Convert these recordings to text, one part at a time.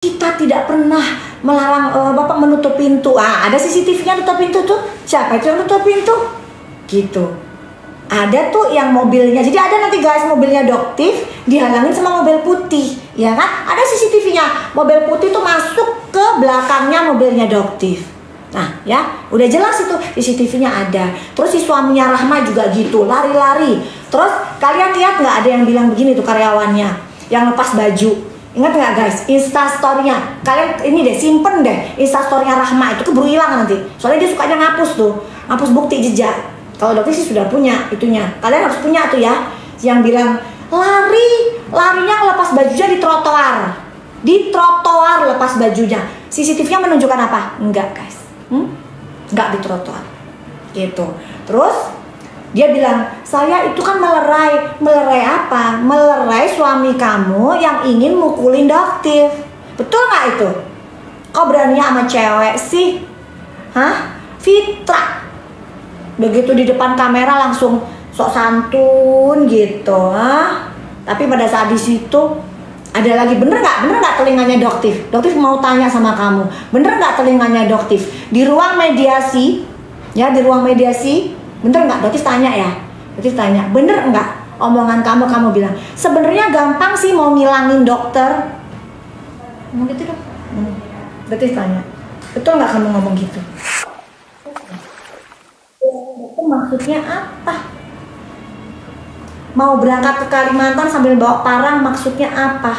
Kita tidak pernah melarang Bapak menutup pintu. Ada CCTV-nya tutup pintu tuh. Siapa itu yang tutup pintu? Gitu. Ada tuh yang mobilnya. Jadi ada nanti guys mobilnya Doktif dihalangin sama mobil putih, ya kan? Ada CCTV-nya. Mobil putih tuh masuk ke belakangnya mobilnya Doktif. Nah, ya, udah jelas itu CCTV-nya ada. Terus si suaminya Rahma juga gitu, lari-lari. Terus kalian lihat nggak ada yang bilang begini tuh karyawannya yang lepas baju. Ingat nggak guys, instastory-nya kalian ini deh, simpen deh instastory-nya Rahma itu keburu hilang nanti. Soalnya dia sukanya ngapus tuh, ngapus bukti jejak. Kalau Doktif sih sudah punya itunya. Kalian harus punya tuh ya, yang bilang larinya lepas bajunya di trotoar lepas bajunya. CCTV-nya menunjukkan apa? Enggak guys, enggak di trotoar. Gitu. Terus dia bilang, saya itu kan melerai apa? Melerai suami kamu yang ingin mukulin Doktif. Betul nggak itu? Kok beraninya sama cewek sih? Hah? Fitra. Begitu di depan kamera langsung sok santun gitu. Tapi pada saat di situ ada lagi, bener nggak telinganya Doktif? Doktif mau tanya sama kamu, bener nggak telinganya Doktif? Di ruang mediasi, ya di ruang mediasi. Bener nggak? Doktif tanya ya. Doktif tanya, bener nggak omongan kamu bilang sebenarnya gampang sih mau ngilangin dokter. Ngomong gitu dong. Doktif tanya, betul nggak kamu ngomong gitu? Itu maksudnya apa? Mau berangkat ke Kalimantan sambil bawa parang maksudnya apa?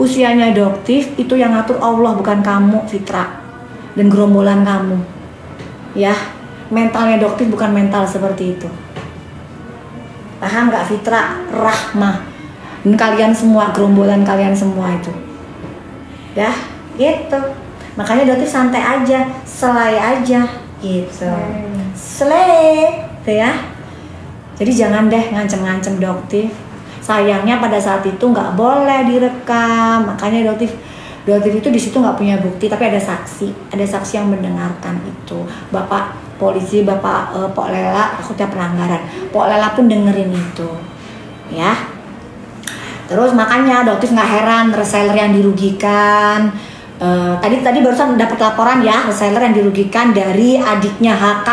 Usianya Doktif itu yang ngatur Allah bukan kamu, Fitra. Dan gerombolan kamu, ya, mentalnya Doktif bukan mental seperti itu. Paham nggak Fitra, Rahma, dan kalian semua, gerombolan kalian semua itu, ya, gitu. Makanya Doktif santai aja, selai aja, gitu, selai, tuh ya. Jadi jangan deh ngancem-ngancem Doktif. Sayangnya pada saat itu nggak boleh direkam, makanya Doktif itu di situ nggak punya bukti, tapi ada saksi yang mendengarkan itu. Bapak polisi, Bapak Pok Lela, takutnya pelanggaran. Pok Lela pun dengerin itu, ya. Terus makanya Doktif nggak heran reseller yang dirugikan. Tadi barusan dapat laporan ya, reseller yang dirugikan dari adiknya HK.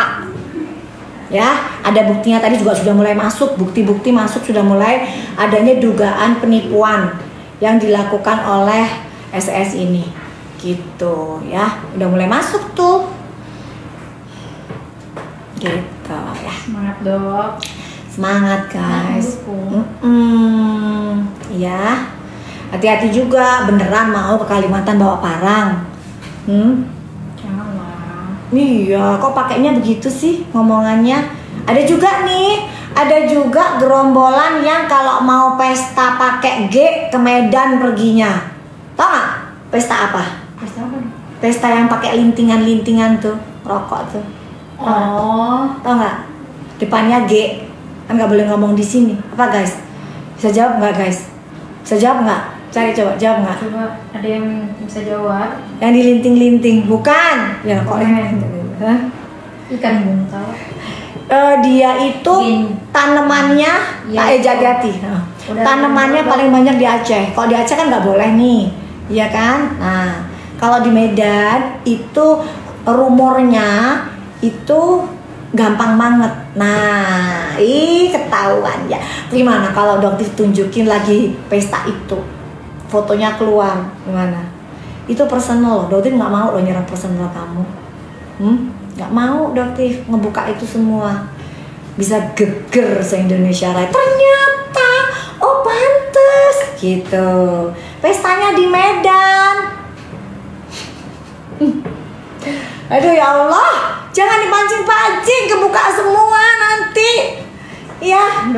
Ya, ada buktinya tadi juga sudah mulai masuk, bukti-bukti masuk sudah mulai adanya dugaan penipuan yang dilakukan oleh SS ini, gitu ya, udah mulai masuk tuh, gitu ya. Semangat Dok. Semangat guys. Ya, hati-hati juga, beneran mau ke Kalimantan bawa parang? Janganlah. Iya, kok pakainya begitu sih ngomongannya? Ada juga gerombolan yang kalau mau pesta pakai G ke Medan perginya. Tau gak? Pesta apa? Pesta apa? Pesta yang pakai lintingan tuh, rokok tuh. Tau gak? Depannya G. Kan gak boleh ngomong di sini. Apa guys? Bisa jawab nggak guys? Bisa jawab nggak? Cari coba, jawab nggak? Coba ada yang bisa jawab. Yang dilinting-linting, bukan? Ya kok Ikan buntal. Dia itu tanamannya Jati. Tanamannya paling banyak di Aceh. Kalau di Aceh kan nggak boleh nih, ya kan? Nah, kalau di Medan itu rumornya itu gampang banget. Nah, ketahuan ya. Gimana kalau Doktif tunjukin lagi pesta itu, fotonya keluar, gimana? Itu personal loh. Doktif nggak mau loh nyerang personal kamu. Nggak mau Doktif ngebuka itu semua. Bisa geger se-Indonesia Raya. Ternyata, oh pantes gitu. Pestanya di Medan. Aduh ya Allah, jangan dipancing-pancing, kebuka semua nanti. Ya,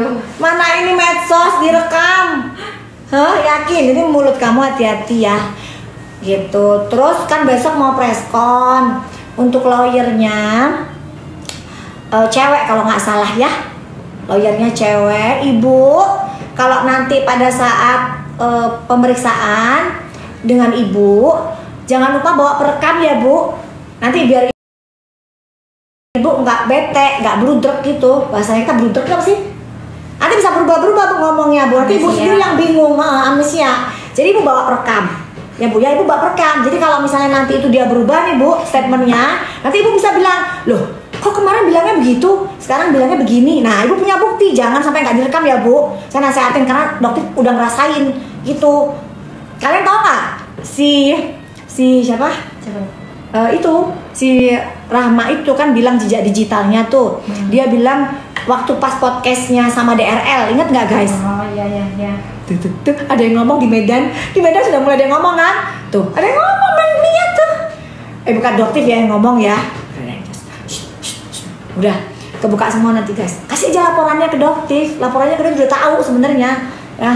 mana ini medsos direkam. Yakin, ini mulut kamu hati-hati ya. Gitu. Terus kan besok mau preskon. Untuk lawyernya cewek kalau nggak salah ya, lawyernya cewek. Ibu, kalau nanti pada saat pemeriksaan dengan ibu, jangan lupa bawa perekam ya Bu. Nanti biar ibu nggak bete, nggak bludrek gitu. Bahasanya kita bludrek apa sih? Nanti bisa berubah-berubah Bu ngomongnya Bu. Nanti Ibu sendiri yang bingung, amnesia. Jadi Ibu bawa perekam. Ya Bu ya, Ibu bawa perekam. Jadi kalau misalnya nanti itu dia berubah nih Bu statementnya, nanti Ibu bisa bilang, loh kok kemarin bilangnya begitu, sekarang bilangnya begini. Nah Ibu punya bukti, jangan sampai nggak direkam ya Bu. Saya nasihatin karena dokter udah ngerasain gitu. Kalian tahu nggak si siapa? Itu si Rahma itu kan bilang jejak digitalnya tuh. Dia bilang waktu pas podcastnya sama DRL, ingat nggak guys? Oh iya. Tuh, ada yang ngomong di Medan sudah mulai ada yang ngomong kan? Tuh, ada yang ngomong dan lihat tuh. Bukan dokter ya yang ngomong ya. Udah, kebuka semua nanti guys. Kasih aja laporannya ke dokter. Laporannya ke dokter udah tahu sebenarnya. Ya,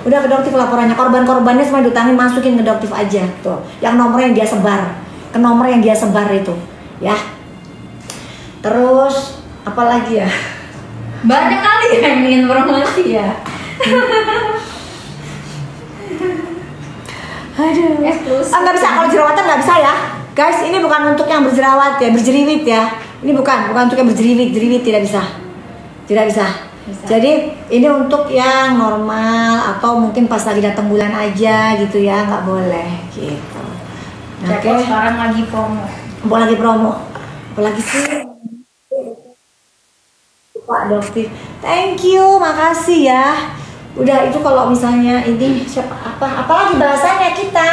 udah ke dokter laporannya. Korban-korbannya semua ditangin, masukin ke dokter aja. Tuh, yang nomor yang dia sebar. Ke nomor yang dia sebar itu. Ya. Terus apa lagi ya? Banyak kali yang ingin promosi ya. Aduh. Nggak bisa, kalau jerawatan nggak bisa ya. Guys, ini bukan untuk yang berjerawat ya, berjeriwit ya. Ini bukan untuk yang berjeriwit tidak bisa. Tidak bisa. Jadi ini untuk yang normal atau mungkin pas lagi datang bulan aja gitu ya, nggak boleh gitu. Oke. Sekarang lagi promo. Lagi promo. Apalagi sih? Pak Dokter, thank you, makasih ya. Udah itu kalau misalnya ini siapa apalagi bahasanya kita.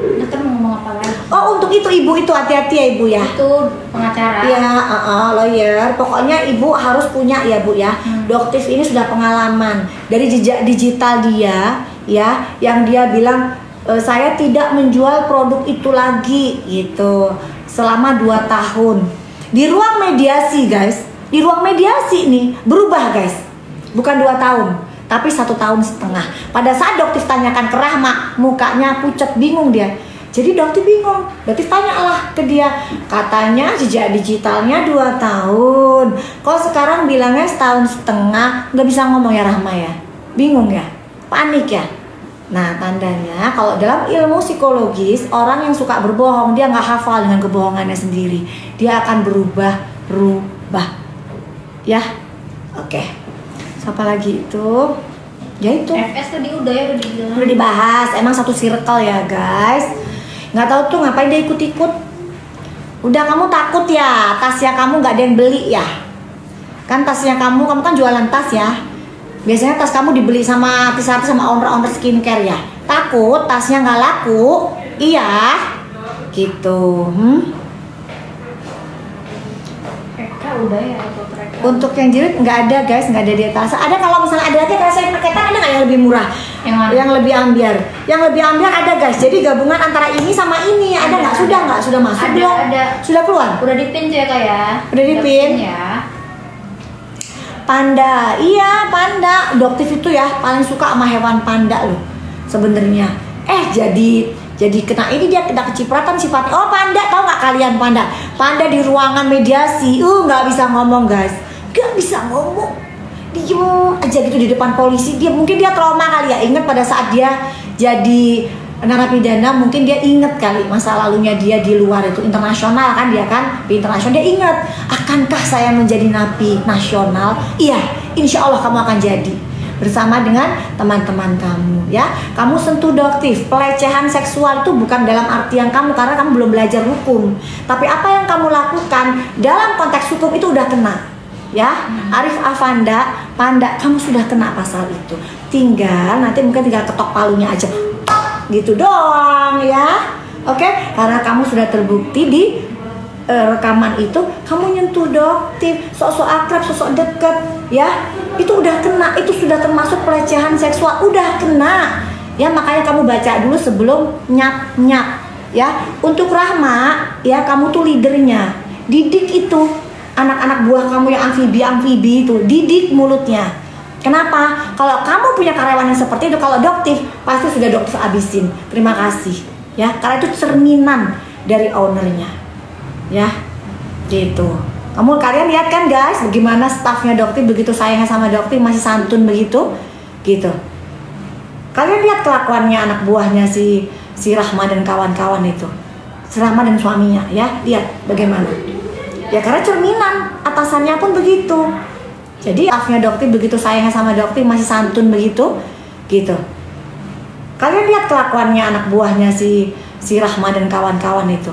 Nah, kan mau ngomong apa lagi? Oh untuk itu Ibu itu hati-hati ya Ibu ya. Itu pengacara. Ya, lawyer. Pokoknya Ibu harus punya ya Bu ya. Dokter ini sudah pengalaman dari jejak digital dia ya, yang dia bilang saya tidak menjual produk itu lagi gitu selama 2 tahun. Di ruang mediasi guys, di ruang mediasi nih berubah guys, bukan 2 tahun tapi 1,5 tahun. Pada saat dokter tanyakan ke Rahma, mukanya pucat, bingung dia. Jadi dokter bingung, dokter tanyalah ke dia, katanya jejak digitalnya 2 tahun, kok sekarang bilangnya 1,5 tahun, nggak bisa ngomong ya Rahma ya, bingung ya, panik ya. Nah tandanya kalau dalam ilmu psikologis, orang yang suka berbohong dia nggak hafal dengan kebohongannya sendiri, dia akan berubah ya. Oke. Siapa lagi itu? Ya itu. FS tadi udah dibilang. Udah dibahas. Emang satu circle ya guys. Nggak tahu tuh ngapain dia ikut-ikut. Udah kamu takut ya tasnya kamu nggak ada yang beli ya? Kan tasnya kamu kan jualan tas ya. Biasanya tas kamu dibeli sama artis-artis sama owner-owner skincare ya. Takut tasnya nggak laku? Iya. Gitu. Udah ya untuk yang jilid nggak ada guys, nggak ada di atas. Ada kalau misalnya ada lagi rasain paketan, ada nggak yang lebih murah? Yang lebih ambiar. Yang lebih ambiar ada guys. Jadi gabungan antara ini sama ini ada nggak? Sudah masuk belum? Ada. Sudah keluar? Udah dipin ya kak ya? Udah dipin ya. Panda, iya panda. Dokter itu ya paling suka sama hewan panda loh sebenarnya. Jadi kena ini dia kena kecipratan sifatnya. Oh panda, tahu nggak kalian panda? Panda di ruangan mediasi, nggak bisa ngomong guys, nggak bisa ngomong, diem aja gitu di depan polisi. Mungkin dia trauma kali ya, ingat pada saat dia jadi narapidana, mungkin dia inget kali masa lalunya dia di luar itu internasional kan dia kan, di internasional dia ingat, akankah saya menjadi napi nasional? Iya, insya Allah kamu akan jadi. Bersama dengan teman-teman kamu ya. Kamu sentuh dokter, pelecehan seksual itu bukan dalam artian kamu karena kamu belum belajar hukum, tapi apa yang kamu lakukan dalam konteks hukum itu udah kena ya. Arif Afanda, Panda, kamu sudah kena pasal itu. Tinggal ketok palunya aja gitu doang ya. Oke, karena kamu sudah terbukti di rekaman itu kamu nyentuh dokter, sok-sok akrab, sok-sok deket ya, itu udah kena, itu sudah termasuk pelecehan seksual, udah kena ya. Makanya kamu baca dulu sebelum nyap ya. Untuk Rahma ya, kamu tuh leadernya, didik itu anak-anak buah kamu yang amfibi itu, didik mulutnya. Kenapa? Kalau kamu punya karyawan yang seperti itu, kalau dokter pasti sudah dokter abisin, terima kasih ya, karena itu cerminan dari ownernya ya gitu. Kalian lihat kan guys, bagaimana staffnya dokter begitu sayangnya sama dokter, masih santun begitu gitu. Kalian lihat kelakuannya anak buahnya si Rahma dan kawan-kawan itu, si Rahma dan suaminya ya, lihat bagaimana ya, karena cerminan atasannya pun begitu Jadi maafnya dokter begitu sayangnya sama dokter masih santun begitu, gitu. Kalian lihat kelakuannya anak buahnya si Rahma dan kawan-kawan itu,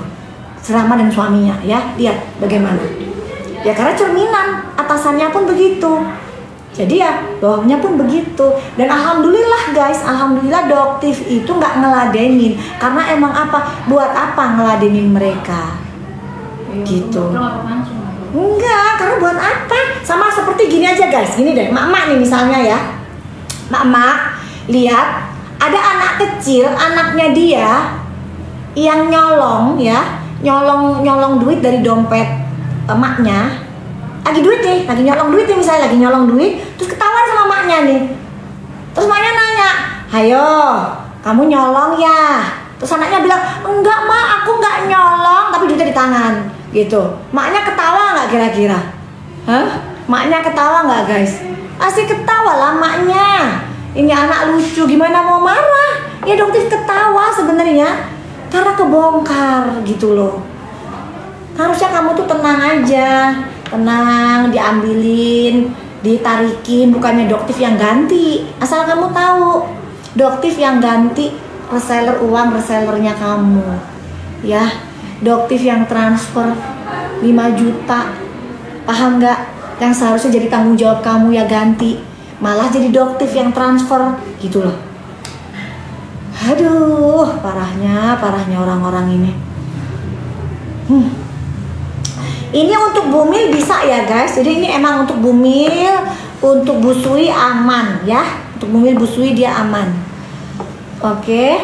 si Rahma dan suaminya ya, lihat bagaimana. Ya karena cerminan atasannya pun begitu. Jadi ya bawahnya pun begitu. Dan alhamdulillah guys, alhamdulillah Doktif itu nggak ngeladenin. Karena emang apa? Buat apa ngeladenin mereka? Gitu. Enggak, karena buat apa? Sama seperti gini aja guys. Gini deh, mak-mak nih misalnya ya. Mak-mak, lihat ada anak kecil, anaknya dia yang nyolong ya, nyolong duit dari dompet emaknya. Lagi duit nih, lagi nyolong duit nih misalnya, lagi nyolong duit, terus ketahuan sama maknya nih. Terus maknya nanya, "Hayo, kamu nyolong ya?" Terus anaknya bilang, "Enggak mak, aku nggak nyolong," tapi duitnya di tangan, gitu. Maknya ketawa nggak kira-kira? Hah? Maknya ketawa nggak guys? Asik ketawa lah maknya. Ini anak lucu, gimana mau marah? Ya Doktif ketawa sebenarnya, karena kebongkar gitu loh. Harusnya kamu tuh tenang aja. Tenang, diambilin, ditarikin, bukannya Doktif yang ganti. Asal kamu tahu, Doktif yang ganti reseller uang resellernya kamu. Ya, Doktif yang transfer 5 juta. Paham nggak? Yang seharusnya jadi tanggung jawab kamu ya ganti. Malah jadi Doktif yang transfer, gitu loh. Aduh, parahnya orang-orang ini. Ini untuk Bumil bisa ya guys. Jadi ini emang untuk Bumil, untuk busui aman ya. Untuk Bumil busui dia aman. Oke.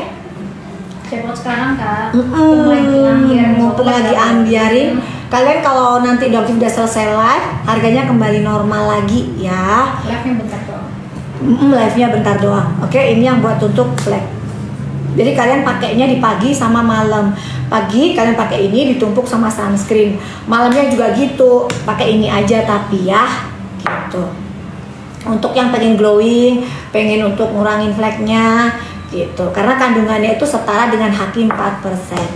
Cepet sekarang kak. Mumpung lagi ambiarin. Kalian kalau nanti Doktif udah selesai live, harganya kembali normal lagi ya. Live-nya bentar doang. Live-nya bentar doang. Oke, ini yang buat tutup flag. Jadi kalian pakainya di pagi sama malam. Pagi kalian pakai ini ditumpuk sama sunscreen. Malamnya juga gitu, pakai ini aja tapi ya, gitu. Untuk yang pengen glowing, pengen untuk ngurangin flagnya, gitu. Karena kandungannya itu setara dengan Haki 4%.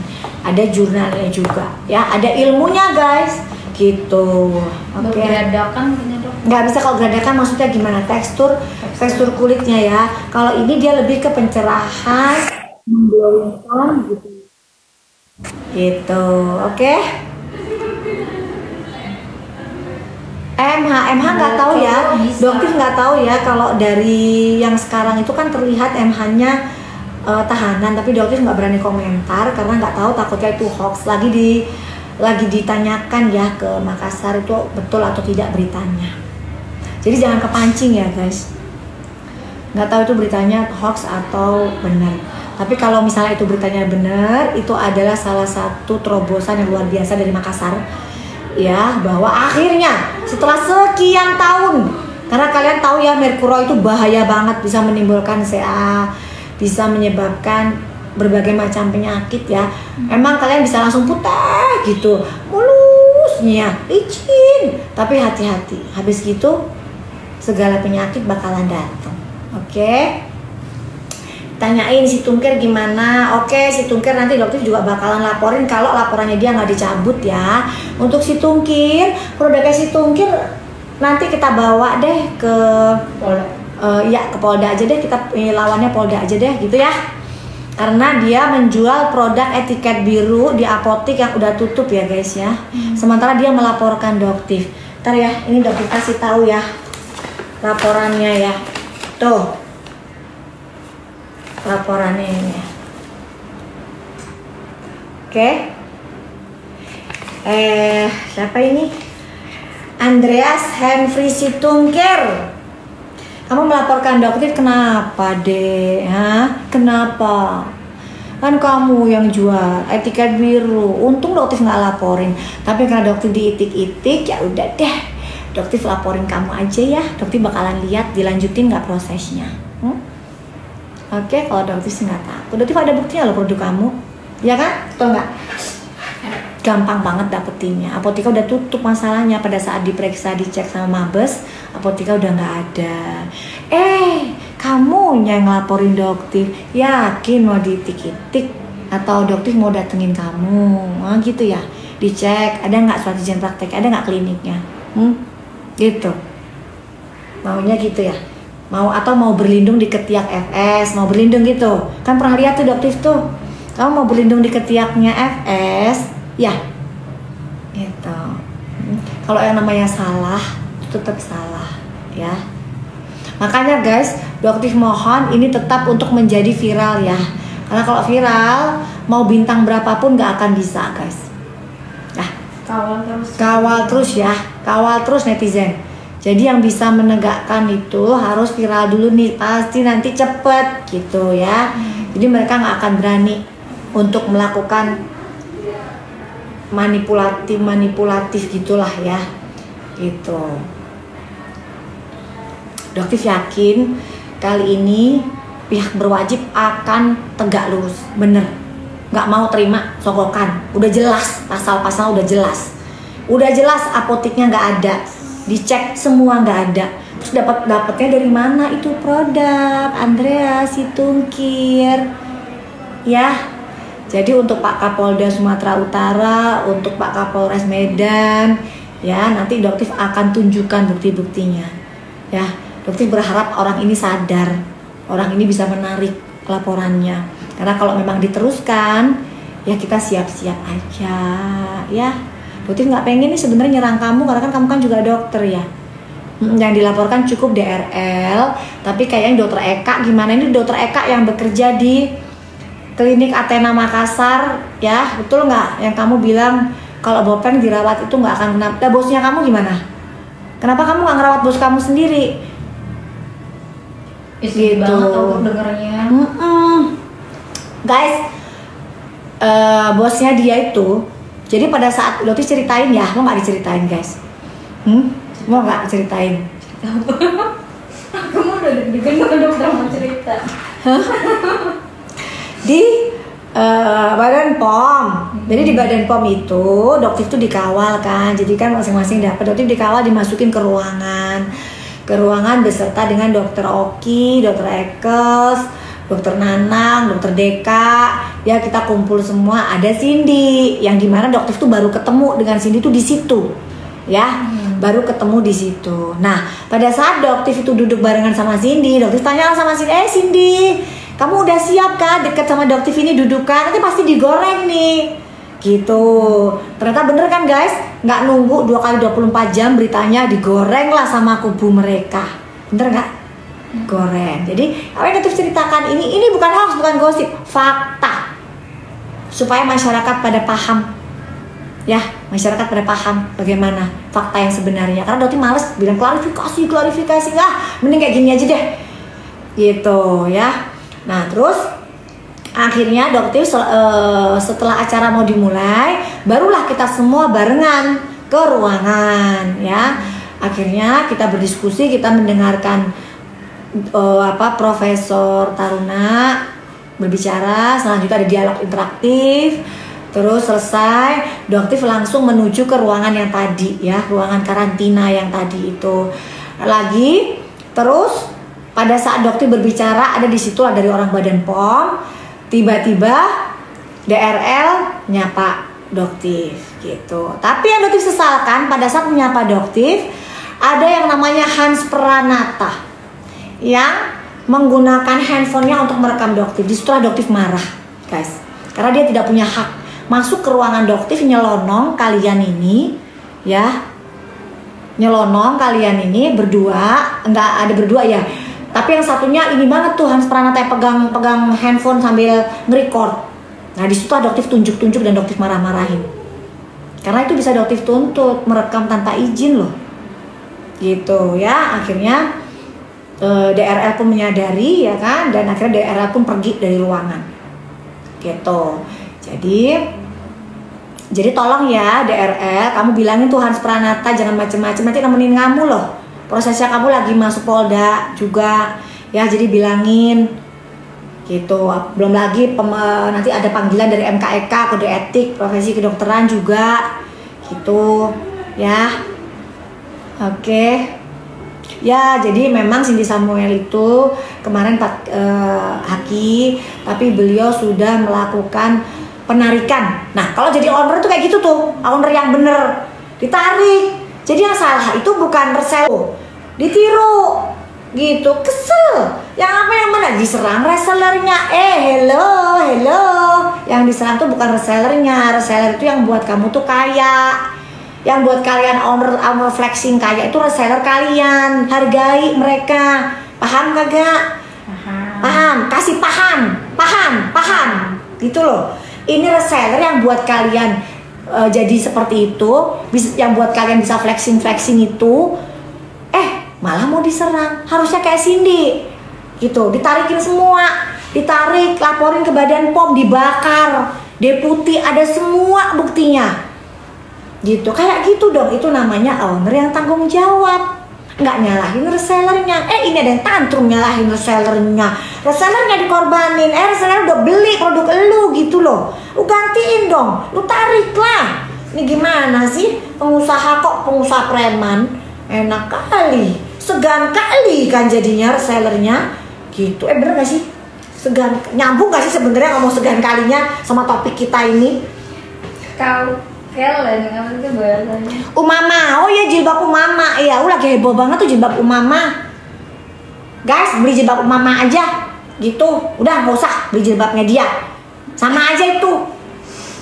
Ada jurnalnya juga, ya. Ada ilmunya guys, gitu. Oke. Bergradakan punya dok. Nggak bisa kalau geradakan maksudnya gimana? Tekstur kulitnya ya. Kalau ini dia lebih ke pencerahan, memglowingkan gitu, oke. MH nggak tahu ya, Doktif nggak tahu ya kalau dari yang sekarang itu kan terlihat MH-nya tahanan, tapi Doktif nggak berani komentar karena nggak tahu, takutnya itu hoax. Lagi ditanyakan ya ke Makassar itu betul atau tidak beritanya. Jadi jangan kepancing ya guys. Nggak tahu itu beritanya hoax atau benar. Tapi kalau misalnya itu beritanya benar, itu adalah salah satu terobosan yang luar biasa dari Makassar. Ya, bahwa akhirnya setelah sekian tahun, karena kalian tahu ya merkuro itu bahaya banget, bisa menimbulkan CA, bisa menyebabkan berbagai macam penyakit ya. Emang kalian bisa langsung putih gitu, mulusnya, licin. Tapi hati-hati, habis gitu segala penyakit bakalan datang. Oke? Tanyain si Tungkir gimana. Oke, si Tungkir nanti Doktif juga bakalan laporin kalau laporannya dia nggak dicabut ya. Untuk si Tungkir, produknya si Tungkir nanti kita bawa deh ke Polda. Ya ke Polda aja deh, kita lawannya Polda aja deh gitu ya. Karena dia menjual produk etiket biru di apotik yang udah tutup ya guys ya. Sementara dia melaporkan Doktif. Ntar ya, ini Doktif kasih tahu ya laporannya ya. Tuh. Laporannya ini ya. Oke. Siapa ini? Andreas Henry Situngkir. Kamu melaporkan Doktif kenapa deh? Hah? Kenapa? Kan kamu yang jual etiket biru. Untung Doktif nggak laporin. Tapi karena Doktif diitik-itik, ya udah deh. Doktif laporin kamu aja ya. Doktif bakalan lihat dilanjutin nggak prosesnya. Oke, kalau Doktif sih nggak takut. Doktif ada buktinya loh produk kamu, ya kan? Betul nggak? Gampang banget dapetinnya. Apotika udah tutup masalahnya pada saat diperiksa, dicek sama Mabes, apotika udah nggak ada. Kamu yang ngelaporin Doktif, yakin mau diitik-itik atau Doktif mau datengin kamu? Gitu ya? Dicek, ada nggak surat izin praktek, ada nggak kliniknya? Gitu. Maunya gitu ya. Mau berlindung di ketiak FS, mau berlindung gitu. Kan pernah lihat tuh dokter tuh. Kamu mau berlindung di ketiaknya FS, ya. Gitu. Kalau yang namanya salah, tetap salah, ya. Makanya guys, dokter mohon ini tetap untuk menjadi viral ya. Karena kalau viral, mau bintang berapapun nggak akan bisa guys. Nah, kawal terus ya, kawal terus netizen. Jadi yang bisa menegakkan itu harus viral dulu nih, pasti nanti cepet gitu ya. Jadi mereka nggak akan berani untuk melakukan manipulatif gitulah ya, gitu. Dokter yakin kali ini pihak berwajib akan tegak lurus, bener. Nggak mau terima sogokan, udah jelas pasal-pasal udah jelas apoteknya nggak ada. Dicek semua nggak ada. Terus dapatnya dari mana itu produk Andrea Situngkir ya. Jadi untuk Pak Kapolda Sumatera Utara, untuk Pak Kapolres Medan ya, nanti dokter akan tunjukkan bukti-buktinya ya. Dokter berharap orang ini sadar, orang ini bisa menarik laporannya, karena kalau memang diteruskan ya kita siap-siap aja ya. Dokter nggak pengen nih sebenarnya nyerang kamu, karena kan kamu kan juga dokter ya. Yang dilaporkan cukup DRL, tapi kayaknya dokter Eka gimana? Ini dokter Eka yang bekerja di klinik Athena Makassar ya, betul nggak? Yang kamu bilang kalau Bopeng dirawat itu nggak akan kenapa? Nah, bosnya kamu gimana? Kenapa kamu nggak ngerawat bos kamu sendiri? Isi gitu. Banget aku dengernya. Guys, bosnya dia itu. Jadi pada saat Loti ceritain ya, lo nggak diceritain guys? Mau nggak ceritain? Aku mau udah deg-degan kalau dokter mau cerita. Di Badan POM. Jadi di Badan POM itu dokter itu dikawal kan. Jadi kan masing-masing dapat, dokter dikawal dimasukin ke ruangan beserta dengan dokter Oki, dokter Ekels, dokter Nanang, dokter Deka, ya kita kumpul semua. Ada Cindy, yang dimana dokter tuh baru ketemu dengan Cindy tuh di situ, ya, baru ketemu di situ. Nah, pada saat dokter itu duduk barengan sama Cindy, dokter tanya sama Cindy, Cindy, kamu udah siap kan deket sama dokter ini dudukan? Nanti pasti digoreng nih, gitu. Ternyata bener kan guys, nggak nunggu 2 kali 24 jam beritanya digoreng lah sama kubu mereka, bener nggak? Goreng. Jadi apa yang dokter ceritakan ini bukan hoax, bukan gosip, fakta, supaya masyarakat pada paham ya, masyarakat pada paham bagaimana fakta yang sebenarnya. Karena dokter males bilang klarifikasi, mending kayak gini aja deh gitu ya. Nah terus akhirnya dokter setelah acara mau dimulai, barulah kita semua barengan ke ruangan ya. Akhirnya kita berdiskusi, kita mendengarkan Profesor Taruna berbicara, selanjutnya ada dialog interaktif. Terus selesai, dokter langsung menuju ke ruangan yang tadi ya, ruangan karantina yang tadi itu lagi. Terus pada saat dokter berbicara, ada di situ dari orang Badan POM, tiba-tiba DRL nyapa dokter gitu. Tapi yang dokter sesalkan pada saat menyapa dokter, ada yang namanya Hans Pranata yang menggunakan handphonenya untuk merekam dokter. Setelah dokter marah guys, karena dia tidak punya hak masuk ke ruangan dokter, nyelonong kalian ini ya, nyelonong kalian ini berdua, nggak ada berdua ya, tapi yang satunya ini banget tuh Hans Pranata pegang handphone sambil nge-record. Nah disitu dokter tunjuk-tunjuk dan dokter marah-marahin, karena itu bisa dokter tuntut merekam tanpa izin loh gitu ya. Akhirnya DRL pun menyadari ya kan, dan akhirnya DRL pun pergi dari ruangan gitu. Jadi tolong ya DRL, kamu bilangin tuh Hans Pranata jangan macem-macem, nanti nemenin kamu loh, prosesnya kamu lagi masuk Polda juga ya, jadi bilangin gitu. Belum lagi nanti ada panggilan dari MKEK, kode etik profesi kedokteran juga gitu ya. Oke. Ya, jadi memang Cindy Samuel itu kemarin Haki, tapi beliau sudah melakukan penarikan. Nah, kalau jadi owner tuh kayak gitu tuh, owner yang bener ditarik. Jadi yang salah itu bukan resell, ditiru gitu, kesel. Yang apa yang mana diserang resellernya. Hello, yang diserang tuh bukan resellernya. Reseller itu yang buat kamu tuh kaya, yang buat kalian owner flexing kaya itu reseller kalian. Hargai mereka, paham kagak? Paham, kasih paham gitu loh. Ini reseller yang buat kalian jadi seperti itu, yang buat kalian bisa flexing itu, malah mau diserang. Harusnya kayak Cindy gitu, ditarikin semua, ditarik, laporin ke Badan POM, dibakar, deputi, ada semua buktinya gitu. Kayak gitu dong, itu namanya owner yang tanggung jawab, nggak nyalahin resellernya. Ini ada yang tantrum nyalahin resellernya dikorbanin. Reseller udah beli produk lu gitu loh, lu gantiin dong, lu tarik lah. Ini gimana sih, pengusaha preman, enak kali, segan kali kan jadinya resellernya gitu. Bener gak sih? Segan, nyambung gak sih sebenarnya ngomong segan kalinya sama topik kita ini? Kau kelen apa itu bahasanya? Umama, oh ya jilbab Umama. Iya, lagi heboh banget tuh jilbab Umama. Guys, beli jilbab Umama aja gitu. Udah nggak usah beli jilbabnya dia. Sama aja itu.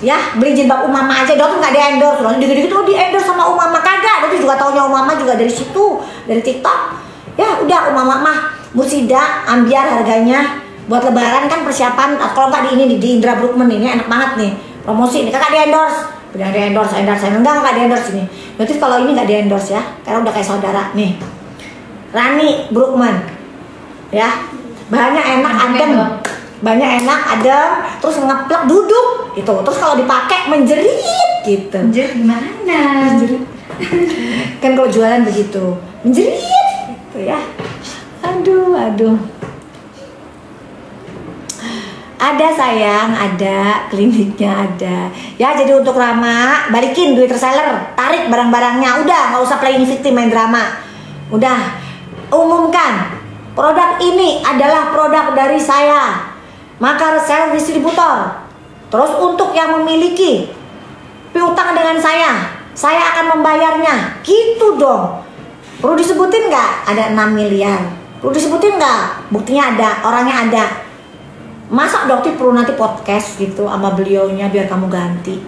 Ya, beli jilbab Umama aja. Dokter nggak di-endorse loh. Dikit-dikit tuh di-endorse sama Umama, kagak. Dokter juga taunya Umama juga dari situ, dari TikTok. Ya, udah Umama mah Mursida, ambiar harganya buat lebaran kan persiapan. Kalau nggak di Indra Brookman ini enak banget nih. Promosi ini kakak di-endorse. Udah di-endorse enggak di-endorse ini. Berarti kalau ini nggak di-endorse ya, karena udah kayak saudara nih. Rani Brookman. Ya. Bahannya enak, adem, terus ngeplek duduk gitu. Terus kalau dipakai menjerit gitu. Menjerit gimana? Menjerit. Kan kalau jualan begitu, menjerit gitu ya. Aduh. Ada sayang, ada kliniknya ada. Ya jadi untuk Rama, balikin duit reseller, tarik barang-barangnya. Udah, nggak usah playing victim main drama. Udah, umumkan. Produk ini adalah produk dari saya, maka reseller distributor. Terus untuk yang memiliki piutang dengan saya akan membayarnya. Gitu dong. Perlu disebutin nggak? Ada 6 miliar. Perlu disebutin nggak? Buktinya ada, orangnya ada. Masa dokter perlu nanti podcast gitu sama beliaunya biar kamu ganti?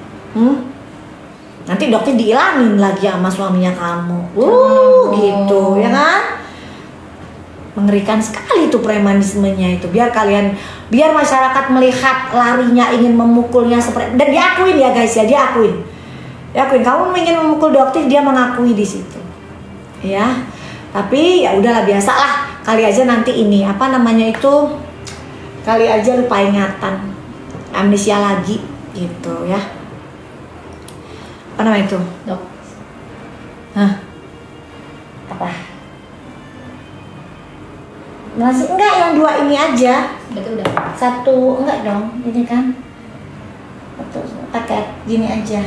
Nanti dokter diilangin lagi sama suaminya kamu. Gitu ya kan? Mengerikan sekali itu premanismenya itu. Biar masyarakat melihat larinya ingin memukulnya seperti, dan diakuin ya guys ya, diakuin kamu ingin memukul dokter, dia mengakui di situ ya. Tapi ya udahlah, biasalah, kali aja nanti ini apa namanya itu, kali aja lupa ingatan, amnesia lagi gitu ya. Apa namanya itu dok? Apa? Masih enggak, yang 2 ini aja. Betul udah. 1 enggak dong, ini kan. Satu paket gini aja.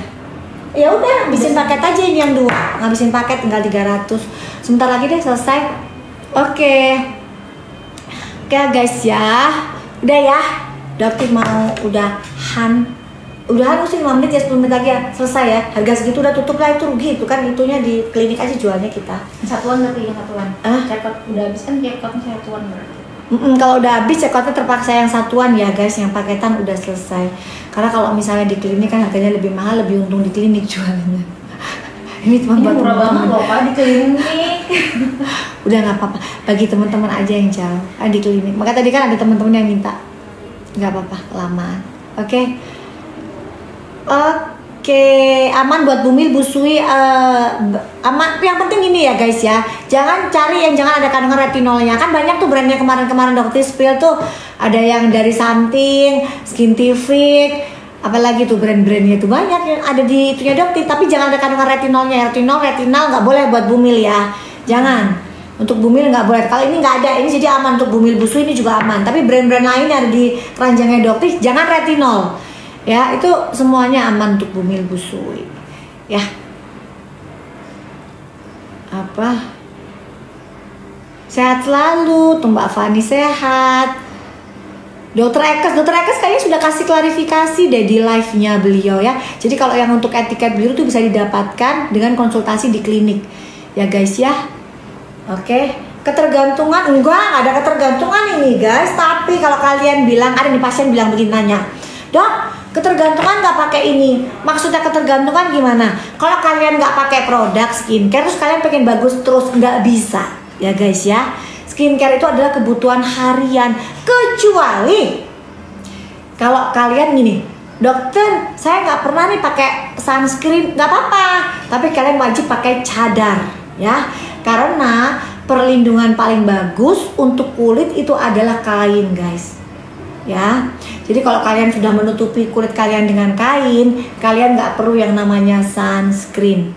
Ya udah, habisin paket aja ini yang 2. Ngabisin paket tinggal 300. Sebentar lagi deh selesai. Oke guys ya. Udah ya. Dokter mau udahan mesti 5 menit ya, 10 menit lagi ya selesai ya. Harga segitu udah tutup lah, itu rugi itu kan, itunya di klinik aja jualnya kita. Satuan berarti ya, satuan. Checkout udah habis kan, checkotnya satuan berarti. Kalau udah habis checkotnya terpaksa yang satuan ya guys, yang paketan udah selesai. Karena kalau misalnya di klinik kan harganya lebih mahal, lebih untung di klinik jualnya. Ini cuma buat murah banget loh Pak di klinik. Udah nggak apa-apa, bagi teman-teman aja yang jauh di klinik. Maka tadi kan ada teman-teman yang minta, nggak apa-apa kelamaan. Oke, aman buat Bumil, busui, aman. Yang penting ini ya guys ya, jangan cari yang jangan ada kandungan retinolnya. Kan banyak tuh brandnya kemarin dokter spill tuh, ada yang dari Something, Skintific, apalagi tuh brand-brandnya tuh banyak yang ada di itunya dokter. Tapi jangan ada kandungan retinolnya. Retinal nggak boleh buat Bumil ya, jangan. Untuk Bumil nggak boleh. Kalau ini nggak ada, ini jadi aman. Untuk Bumil busui ini juga aman. Tapi brand-brand lain yang ada di keranjangnya dokter, jangan retinol. Ya, itu semuanya aman untuk Bumil busui. Ya. Apa? Sehat selalu, tuh Mbak Fani sehat. Dokter Ekes kayaknya sudah kasih klarifikasi deh di live-nya beliau ya. Jadi kalau yang untuk etiket biru tuh bisa didapatkan dengan konsultasi di klinik. Ya guys ya. Oke, ketergantungan enggak ada ketergantungan ini guys. Tapi kalau kalian bilang, ada nih pasien bilang begini, nanya, dok, ketergantungan nggak pakai ini. Maksudnya ketergantungan gimana? Kalau kalian nggak pakai produk skincare terus kalian pengen bagus terus, nggak bisa ya guys ya. Skincare itu adalah kebutuhan harian. Kecuali kalau kalian gini, dokter saya nggak pernah nih pakai sunscreen, nggak apa-apa. Tapi kalian wajib pakai cadar ya. Karena perlindungan paling bagus untuk kulit itu adalah kain guys ya. Jadi kalau kalian sudah menutupi kulit kalian dengan kain, kalian nggak perlu yang namanya sunscreen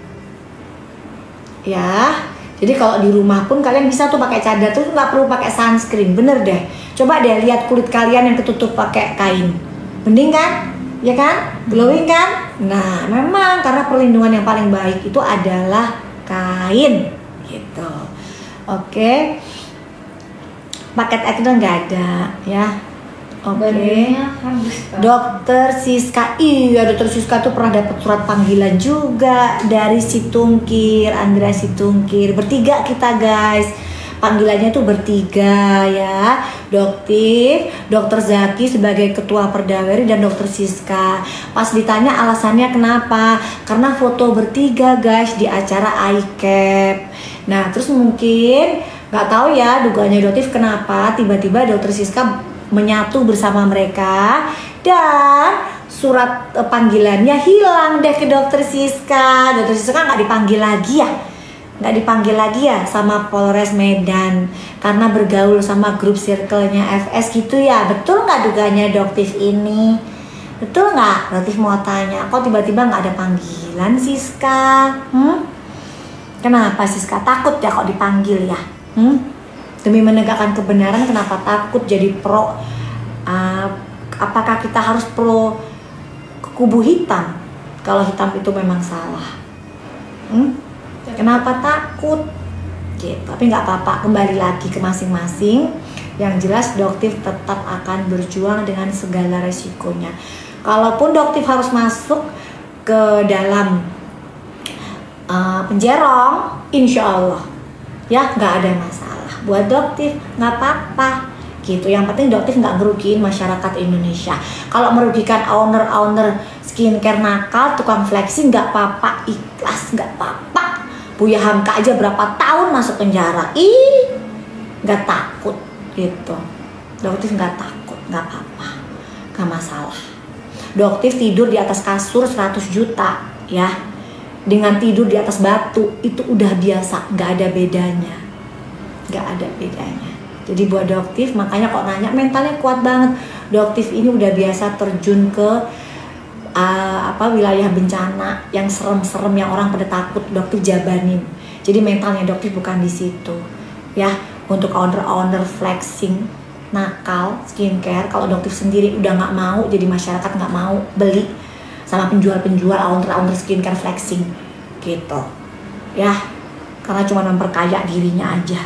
ya. Jadi kalau di rumah pun kalian bisa tuh pakai cadar tuh, nggak perlu pakai sunscreen. Bener deh, coba deh lihat kulit kalian yang ketutup pakai kain, mending kan? Ya kan? Glowing kan? Nah memang karena perlindungan yang paling baik itu adalah kain gitu. Oke, paket akhirnya nggak ada ya. Oke, Dokter Siska, iya Dokter Siska tuh pernah dapat surat panggilan juga dari Situngkir, Andrea Situngkir. Bertiga kita guys, panggilannya tuh bertiga ya. Dokter Zaki sebagai ketua Perdaweri dan Dokter Siska. Pas ditanya alasannya kenapa, karena foto bertiga guys di acara ICAP. Nah terus mungkin nggak tahu ya dugaannya Doktif kenapa tiba-tiba Dokter Siska menyatu bersama mereka dan surat panggilannya hilang deh ke Dokter Siska. Dokter Siska nggak dipanggil lagi ya, sama Polres Medan karena bergaul sama grup circle-nya FS gitu ya. Betul nggak dugaannya Doktif ini? Betul nggak? Doktif mau tanya, kok tiba-tiba nggak ada panggilan Siska? Kenapa Siska takut ya kok dipanggil ya? Demi menegakkan kebenaran kenapa takut jadi pro? Apakah kita harus pro kubu hitam kalau hitam itu memang salah? Kenapa takut? Gitu. Tapi nggak apa-apa, kembali lagi ke masing-masing. Yang jelas Doktif tetap akan berjuang dengan segala resikonya. Kalaupun Doktif harus masuk ke dalam penjerong, insya Allah ya nggak ada masalah. Buat Doktif nggak apa-apa gitu. Yang penting Doktif nggak ngerugiin masyarakat Indonesia. Kalau merugikan owner skincare nakal, tukang flexing, nggak apa-apa, ikhlas, nggak apa-apa. Buya Hamka aja berapa tahun masuk penjara, nggak takut gitu. Doktif nggak takut, nggak apa-apa, nggak masalah. Doktif tidur di atas kasur 100 juta ya, dengan tidur di atas batu itu udah biasa, nggak ada bedanya. Jadi buat Doktif, makanya kok nanya mentalnya kuat banget. Doktif ini udah biasa terjun ke wilayah bencana yang serem-serem, yang orang pada takut, Doktif jabanin. Jadi mentalnya Doktif bukan di situ ya. Untuk owner flexing nakal skincare, kalau Doktif sendiri udah nggak mau, jadi masyarakat nggak mau beli sama penjual owner skincare flexing gitu ya, karena cuma memperkaya dirinya aja.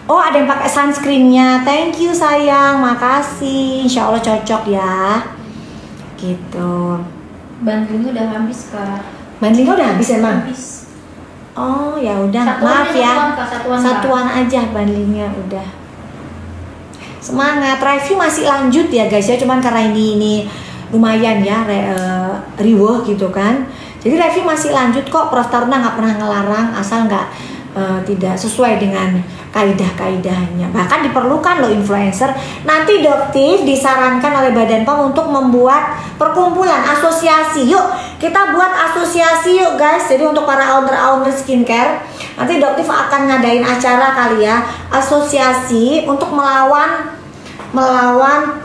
Oh ada yang pakai sunscreennya, thank you sayang, makasih, insya Allah cocok ya gitu. Bandlingnya udah habis Kak. Bandlingnya udah habis emang? Habis. Oh ya udah, maaf ya, satuan aja bandlingnya udah. Semangat, review masih lanjut ya guys ya, cuman karena ini lumayan ya riweh gitu kan. Jadi review masih lanjut kok, Prof Taruna nggak pernah ngelarang asal nggak tidak sesuai dengan kaidah-kaidahnya. Bahkan diperlukan loh influencer. Nanti Doktif disarankan oleh Badan POM untuk membuat perkumpulan asosiasi. Yuk kita buat asosiasi yuk guys. Jadi untuk para owner skincare, nanti Doktif akan ngadain acara kali ya, asosiasi untuk melawan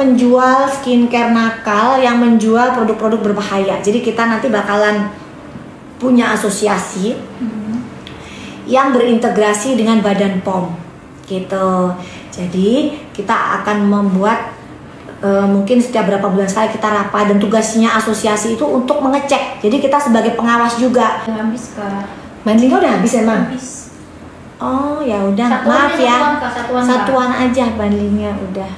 penjual skincare nakal yang menjual produk-produk berbahaya. Jadi kita nanti bakalan punya asosiasi yang berintegrasi dengan Badan POM gitu. Jadi kita akan membuat mungkin setiap berapa bulan sekali kita rapat, dan tugasnya asosiasi itu untuk mengecek. Jadi kita sebagai pengawas juga. Udah habis Kak. Bandlingnya udah habis emang? Habis. Oh ya udah, maaf ya, satuan aja bandlingnya udah.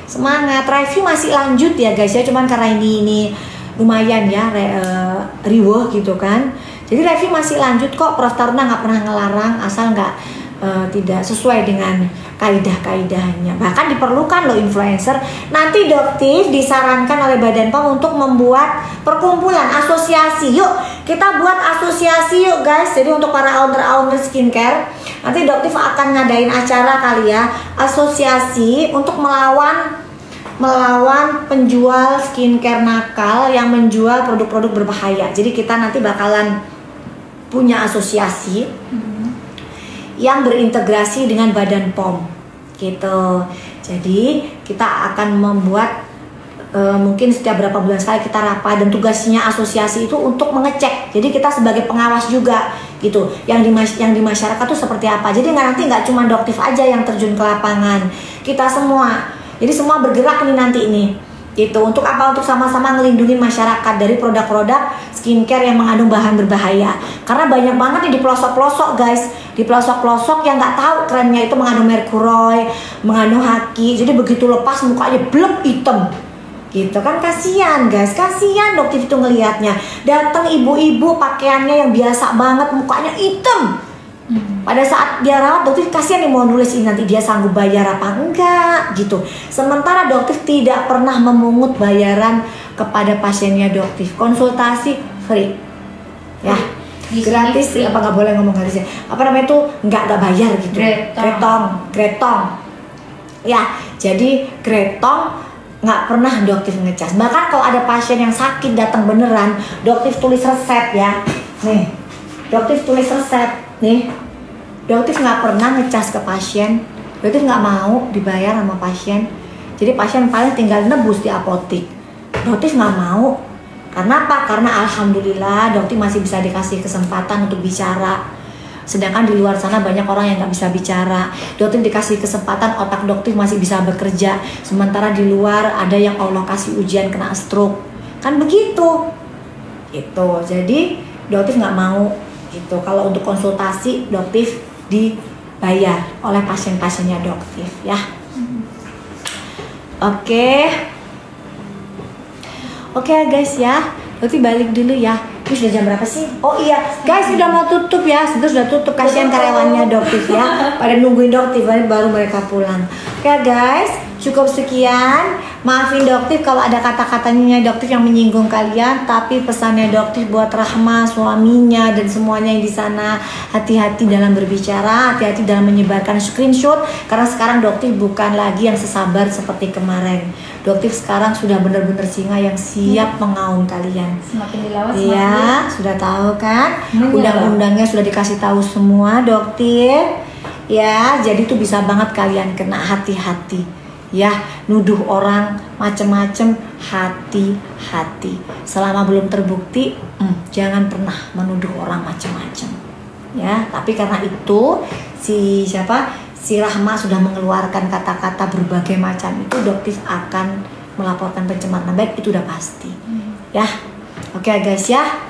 Semangat, review masih lanjut ya guys ya, cuman karena ini lumayan ya riweh gitu kan. Jadi Revi masih lanjut kok, Prof Taruna nggak pernah ngelarang asal nggak tidak sesuai dengan kaidah-kaidahnya. Bahkan diperlukan loh influencer. Nanti Doktif disarankan oleh Badan POM untuk membuat perkumpulan asosiasi. Yuk kita buat asosiasi yuk guys. Jadi untuk para owner skincare, nanti Doktif akan ngadain acara kali ya, asosiasi untuk melawan penjual skincare nakal yang menjual produk-produk berbahaya. Jadi kita nanti bakalan punya asosiasi yang berintegrasi dengan Badan POM gitu. Jadi kita akan membuat mungkin setiap berapa bulan sekali kita rapat, dan tugasnya asosiasi itu untuk mengecek. Jadi kita sebagai pengawas juga gitu. Yang di masyarakat tuh seperti apa. Jadi nggak cuma Doktif aja yang terjun ke lapangan, kita semua. Jadi semua bergerak nih nanti ini gitu. Untuk apa? Untuk sama-sama ngelindungin masyarakat dari produk-produk skincare yang mengandung bahan berbahaya. Karena banyak banget nih di pelosok-pelosok guys, di pelosok-pelosok yang nggak tahu kremnya itu mengandung merkuroy, mengandung haki. Jadi begitu lepas mukanya blek hitam gitu kan. Kasihan guys, kasihan Doktif itu ngelihatnya. Datang ibu-ibu pakaiannya yang biasa banget mukanya hitam. Pada saat dia rawat, Doktif kasihan nih mau nulis ini nanti dia sanggup bayar apa enggak gitu. Sementara Doktif tidak pernah memungut bayaran kepada pasiennya Doktif. Konsultasi free ya, gratis. Apa nggak boleh ngomong gratis ya? Apa namanya itu nggak bayar gitu. Gretong ya. Jadi gretong nggak pernah Doktif ngecas. Bahkan kalau ada pasien yang sakit datang beneran, Doktif tulis resep ya. Nih, Doktif tulis resep nih. Doktif nggak pernah ngecas ke pasien. Doktif nggak mau dibayar sama pasien. Jadi pasien paling tinggal nebus di apotik. Doktif nggak mau. Karena apa? Karena alhamdulillah Doktif masih bisa dikasih kesempatan untuk bicara. Sedangkan di luar sana banyak orang yang nggak bisa bicara. Doktif dikasih kesempatan, otak Doktif masih bisa bekerja. Sementara di luar ada yang Allah kasih ujian kena stroke. Kan begitu. Itu. Jadi Doktif nggak mau gitu. Kalau untuk konsultasi Doktif dibayar oleh pasien-pasiennya Doktif ya. Oke guys ya, Doktif balik dulu ya. Ini sudah jam berapa sih? Oh iya guys, sudah mau tutup ya. Sudah tutup, kasihan karyawannya Doktif ya. Pada nungguin Doktif baru mereka pulang. Oke guys, cukup sekian. Maafin Doktif kalau ada kata-katanya Doktif yang menyinggung kalian, tapi pesannya Doktif buat Rahma, suaminya, dan semuanya yang di sana, hati-hati dalam berbicara, hati-hati dalam menyebarkan screenshot, karena sekarang Doktif bukan lagi yang sesabar seperti kemarin. Doktif sekarang sudah benar-benar singa yang siap mengaum kalian. Semakin dilawan iya, sudah tahu kan? Undang-undangnya sudah dikasih tahu semua Doktif. Ya, jadi tuh bisa banget kalian kena, hati-hati. Ya, nuduh orang macem-macem, hati-hati. Selama belum terbukti, jangan pernah menuduh orang macem-macem. Ya, tapi karena itu si Rahma sudah mengeluarkan kata-kata berbagai macam itu, Doktif akan melaporkan pencemaran baik, itu udah pasti. Ya, oke guys ya.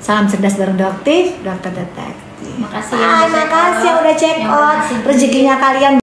Salam cerdas bareng Doktif, Dokter Detektif. Makasih ya. Makasih yang udah check out. Rezekinya kalian